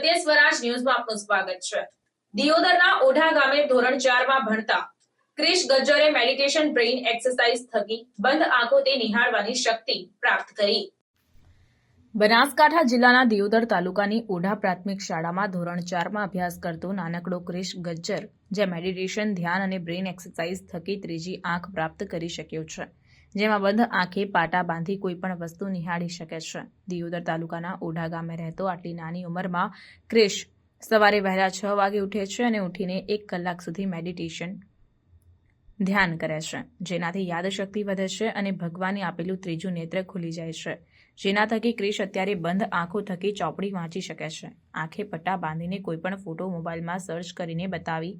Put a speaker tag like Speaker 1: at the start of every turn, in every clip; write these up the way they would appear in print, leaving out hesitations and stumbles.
Speaker 1: સત્ય સ્વરાજ ન્યૂઝમાં આપનું સ્વાગત છે। દિયોદરના ઓઢા ગામે ધોરણ 4 માં ભણતા ક્રિશ ગજ્જરે મેડિટેશન બ્રેઇન એક્સરસાઇઝ થકી બંધ આંખોથી નિહાળવાની શક્તિ પ્રાપ્ત કરી। બનાસકાંઠા જિલ્લાના દિયોદર તાલુકાની ઓઢા પ્રાથમિક શાળામાં ધોરણ 4માં અભ્યાસ કરતો નાનકડો ક્રિશ ગજ્જર જે મેડિટેશન, ધ્યાન અને બ્રેઇન એક્સરસાઇઝ થકી ત્રીજી આંખ પ્રાપ્ત કરી શક્યો છે, જેમાં બંધ આંખે પાટા બાંધી કોઈપણ વસ્તુ નિહાળી શકે છે। દિયોદર તાલુકાના ઓઢા ગામે રહેતો આટલી નાની ઉંમરમાં ક્રિશ સવારે વહેલા 6 વાગે ઉઠે છે અને ઉઠીને 1 કલાક સુધી મેડિટેશન ધ્યાન કરે છે, જેનાથી યાદશક્તિ વધે છે અને ભગવાને આપેલું ત્રીજું નેત્ર ખુલી જાય છે, જેના થકી ક્રિશ અત્યારે બંધ આંખો થકી ચોપડી વાંચી શકે છે। આંખે પટ્ટા બાંધીને કોઈપણ ફોટો મોબાઈલમાં સર્ચ કરીને બતાવી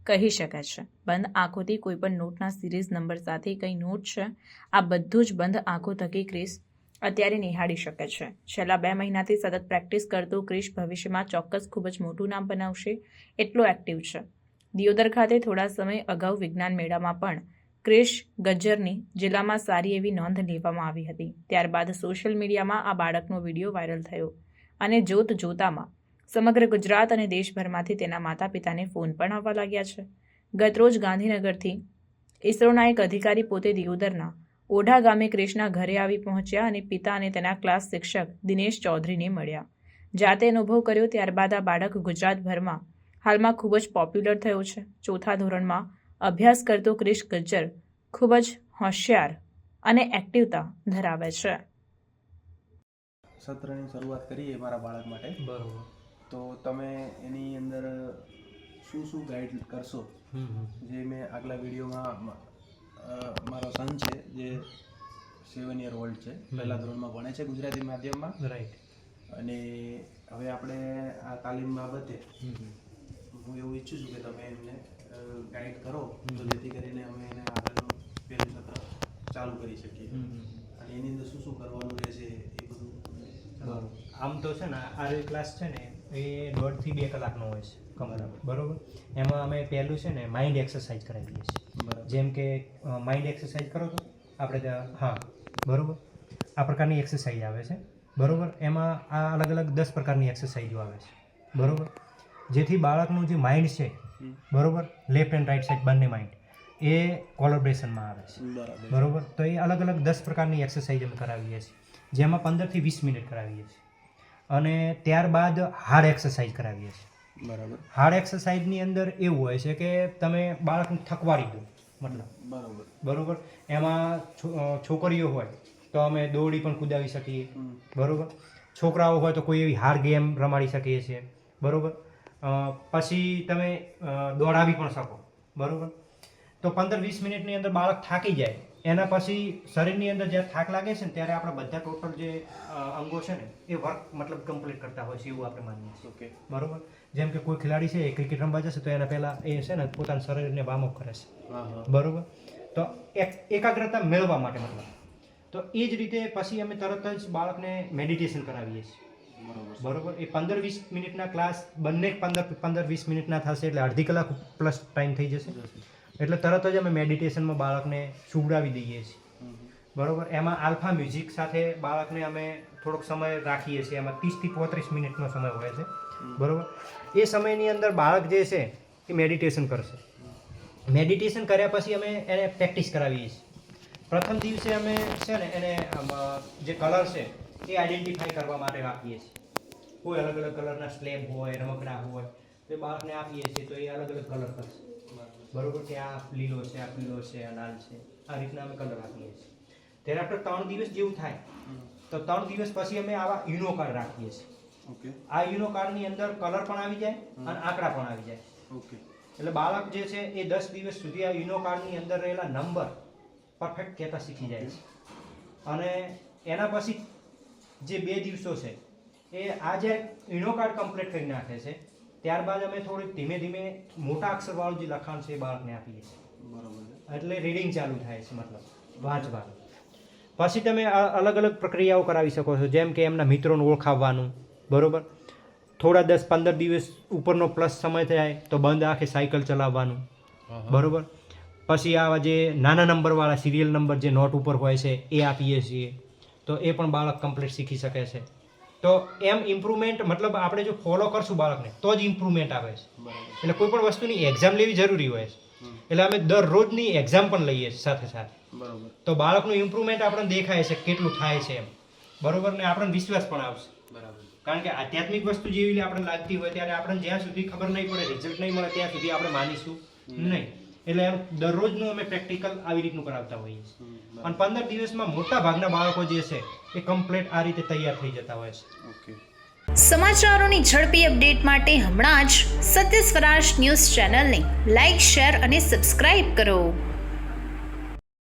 Speaker 1: કહી શકે છે। બંધ આંખોથી કોઈપણ નોટના સિરીઝ નંબર સાથે કઈ નોટ છે, આ બધું જ બંધ આંખો થકી ક્રિશ અત્યારે નિહાળી શકે છે। છેલ્લા 2 મહિનાથી સતત પ્રેક્ટિસ કરતો ક્રિશ ભવિષ્યમાં ચોક્કસ ખૂબ જ મોટું નામ બનાવશે, એટલો એક્ટિવ છે। દિયોદર ખાતે થોડા સમય અગાઉ વિજ્ઞાન મેળામાં પણ ક્રિશ ગજ્જરની જિલ્લામાં સારી એવી નોંધ લેવામાં આવી હતી। ત્યારબાદ સોશિયલ મીડિયામાં આ બાળકનો વિડીયો વાયરલ થયો અને જોતામાં સમગ્ર ગુજરાત અને દેશભરમાંથી તેના માતા પિતાને ફોન પણ આવવા લાગ્યા છે। ગતરોજ ગાંધીનગરથી ઇસરોના એક અધિકારી પોતે દિયોદરના ઓઢા ગામે ક્રિશના ઘરે આવી પહોંચ્યા અને પિતા અને તેના ક્લાસ શિક્ષક દિનેશ ચૌધરીને મળ્યા, જાતે અનુભવ કર્યો। ત્યારબાદ આ બાળક ગુજરાતભરમાં હાલમાં ખૂબ જ પોપ્યુલર થયો છે। 4થા ધોરણમાં અભ્યાસ કરતો ક્રિશ ગજ્જર ખૂબ જ હોશિયાર અને એક્ટિવતા ધરાવે છે।
Speaker 2: સત્રની શરૂઆત કરીએ મારા બાળક માટે,
Speaker 3: બરોબર,
Speaker 2: તો તમે એની અંદર શું ગાઈડ કરશો? જે મેં આગલા વિડીયોમાં મારો સન છે જે 7 યર ઓલ્ડ છે, પહેલા ધોરણમાં ભણે છે ગુજરાતી માધ્યમમાં,
Speaker 3: રાઈટ,
Speaker 2: અને હવે આપણે આ તાલીમ બાબતે હું એવું ઈચ્છું છું કે તમે એમને ગાઈડ કરો, તો જેથી કરીને અમે એને આગળનું પહેલું સત્ર ચાલુ કરી શકીએ અને એની અંદર શું કરવાનું રહેશે એ બધું।
Speaker 3: બરોબર। આમ તો છે ને આ ક્લાસ છે ને એ 1.5 થી 2 કલાકનો હોય છે કમ્પ્લીટ, બરોબર। એમાં અમે પહેલું છે ને માઇન્ડ એક્સરસાઇઝ કરાવીએ છીએ,
Speaker 2: બરાબર।
Speaker 3: જેમ કે માઇન્ડ એક્સરસાઇઝ કરો તો આપણે ત્યાં, હા બરોબર, આ પ્રકારની એક્સરસાઇઝ આવે છે, બરોબર। એમાં આ અલગ અલગ 10 પ્રકારની એક્સરસાઇઝો આવે છે, બરોબર, જેથી બાળકનું જે માઇન્ડ છે, બરોબર, લેફ્ટ એન્ડ રાઈટ સાઈડ બંને માઇન્ડ એ કોલેબ્રેશનમાં આવે છે, બરોબર। તો એ અલગ અલગ 10 પ્રકારની એક્સરસાઇઝ અમે કરાવીએ છીએ, જેમાં 15 થી 20 મિનિટ કરાવીએ છીએ, અને ત્યારબાદ હાર્ડ એક્સરસાઇઝ કરાવીએ છીએ,
Speaker 2: બરાબર।
Speaker 3: હાર્ડ એક્સરસાઇઝની અંદર એવું હોય છે કે તમે બાળકને થકવાડી દો, મતલબ, બરોબર। એમાં છોકરીઓ હોય તો અમે દોડી પણ કુદાવી શકીએ, બરોબર, છોકરાઓ હોય તો કોઈ એવી હાર્ડ ગેમ રમાડી શકીએ છીએ, બરોબર। પછી તમે દોડાવી પણ શકો, બરોબર। તો 15-20 મિનિટની અંદર બાળક થાકી જાય, એના પછી શરીરની અંદર જ્યારે થાક લાગે છે ને ત્યારે આપણા બધા ટોટલ જે અંગો છે ને એ વર્ક મતલબ કમ્પ્લીટ કરતા હોય છે એવું આપણે માનીએ છીએ,
Speaker 2: ઓકે,
Speaker 3: બરોબર। જેમ કે કોઈ ખેલાડી છે એ ક્રિકેટ રમવા જશે તો એના પહેલાં એ છે ને પોતાના શરીરને વાર્મઅપ કરે છે, બરોબર, તો એકાગ્રતા મેળવવા માટે, મતલબ। તો એ જ રીતે પછી અમે તરત જ બાળકને મેડિટેશન કરાવીએ છીએ, બરોબર। એ 15-20 મિનિટના ક્લાસ બંને 15-20 મિનિટના થશે, એટલે અડધી કલાક પ્લસ ટાઈમ થઈ જશે, એટલે તરત જ અમે મેડિટેશનમાં બાળકને સુવડાવી દઈએ છીએ, બરોબર। એમાં આલ્ફા મ્યુઝિક સાથે બાળકને અમે થોડોક સમય રાખીએ છીએ, એમાં 30 થી 35 મિનિટનો સમય હોય છે, બરોબર। એ સમયની અંદર બાળક જે છે એ મેડિટેશન કરશે। મેડિટેશન કર્યા પછી અમે એને પ્રેક્ટિસ કરાવીએ છીએ। પ્રથમ દિવસે અમે છે ને એને જે કલર છે એ આઈડેન્ટિફાઈ કરવા માટે આપીએ છીએ। કોઈ અલગ અલગ કલરના સ્લેબ હોય, રમકડા હોય તો એ બાળકને આપીએ છીએ તો એ અલગ અલગ કલર કરશે, બરોબર, કે આ લીલો છે, આ પીળો છે, આ લાલ છે, આ રીતના અમે કલર આપીએ છીએ। ત્યારે આપણે 3 દિવસ જેવું થાય તો 3 દિવસ પછી અમે આવા યુનો કાર્ડ રાખીએ છીએ,
Speaker 2: ઓકે।
Speaker 3: આ યુનો કાર્ડની અંદર કલર પણ આવી જાય અને આંકડા પણ આવી જાય,
Speaker 2: ઓકે।
Speaker 3: એટલે બાળક જે છે એ 10 દિવસ સુધી આ યુનો કાર્ડની અંદર રહેલા નંબર પરફેક્ટ કહેતા શીખી જાય છે, અને એના પછી જે 2 દિવસો છે એ આ જે યુનો કાર્ડ કમ્પ્લીટ કરી નાખે છે, ત્યારબાદ અમે થોડીક ધીમે ધીમે મોટા અક્ષરવાળું જે લખાણ છે એ બાળકને આપીએ છીએ, બરોબર, એટલે રીડિંગ ચાલુ થાય છે, મતલબ વાંચવાનું। પછી તમે અલગ અલગ પ્રક્રિયાઓ કરાવી શકો છો, જેમ કે એમના મિત્રોને ઓળખાવવાનું, બરોબર, થોડા 10-15 દિવસ ઉપરનો પ્લસ સમય થાય તો બંધ આંખે સાયકલ ચલાવવાનું, બરોબર। પછી આવા જે નાના નંબરવાળા સિરિયલ નંબર જે નોટ ઉપર હોય છે એ આપીએ છીએ, તો એ પણ બાળક કમ્પ્લીટ શીખી શકે છે। તો એમ ઇમ્પ્રુવમેન્ટ મતલબ આપણે જો ફોલો કરશું બાળકને તો જ ઇમ્પ્રુવમેન્ટ આવે છે.
Speaker 2: બરાબર.
Speaker 3: એટલે કોઈ પણ વસ્તુની એક્ઝામ લેવી જરૂરી હોય છે. એટલે અમે દરરોજની એક્ઝામ પણ લઈએ છીએ સાથે સાથે.
Speaker 2: બરાબર.
Speaker 3: તો બાળકનું ઇમ્પ્રુવમેન્ટ આપણને દેખાય છે કેટલું થાય છે એમ, બરોબર, ને આપણને વિશ્વાસ પણ આવશે.
Speaker 2: બરાબર.
Speaker 3: કારણ કે આધ્યાત્મિક વસ્તુ જેવી આપણને લાગતી હોય ત્યારે આપણને જ્યાં સુધી ખબર નહીં પડે, રિઝલ્ટ નહીં મળે ત્યાં સુધી આપણે માનીશું નહીં. એટલે એમ દરરોજનું અમે પ્રેક્ટિકલ આવી રીતનું કરાવતા હોઈએ છીએ. અને 15 દિવસમાં મોટા ભાગના બાળકો જે છે એ કમ્પ્લીટ આ રીતે તૈયાર થઈ જતા હોય છે.
Speaker 2: ઓકે.
Speaker 4: સમાચારોની ઝડપી અપડેટ માટે હમણાં જ સત્ય સ્વરાજ ન્યૂઝ ચેનલને લાઇક, શેર અને સબસ્ક્રાઇબ કરો.